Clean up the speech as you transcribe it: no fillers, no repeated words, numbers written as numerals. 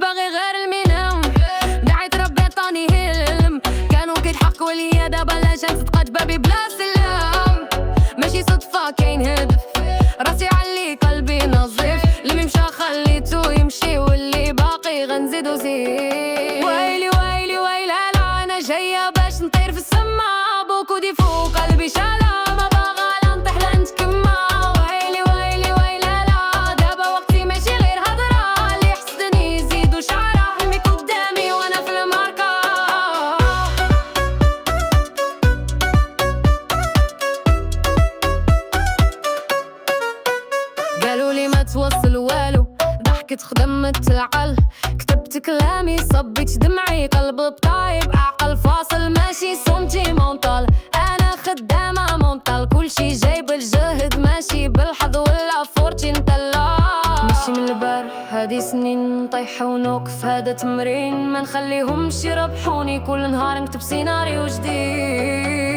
باغي غير المنام. دعيت ربي عطاني هلم، كانوا كيضحكوا ليا دابا لاجان صدقات بابي بلا سلام. ماشي صدفة كاين هدف، راسي علي قلبي نظيف، اللي مشى خليتو يمشي واللي باقي غنزيدو زيد. ويلي ويلي ويلا لا انا جاية باش نطير في السما، بوكو دي فوق قلبي شالا ما باغا لا نطيح لا نتكما. ويلي ويلي ويلا لا دابا وقتي ماشي غير هضرة، اللي حسدني يزيدو شعرة، حلمي قدامي وانا في الماركة. قالوا لي ما توصل والو، ضحكت خدمت العقل، كتبت كلامي صبيت دمعي، قلب بطايب عقل فاصل ماشي سنتي مونطال. انا خدامة مونطال، كل شي جاي بالجهد ماشي بالحظ ولا فورتين تلا. ماشي من البار هادي سنين نطيح ونوقف، هذا تمرين ما نخليهمش يربحوني، كل نهار نكتب سيناريو جديد.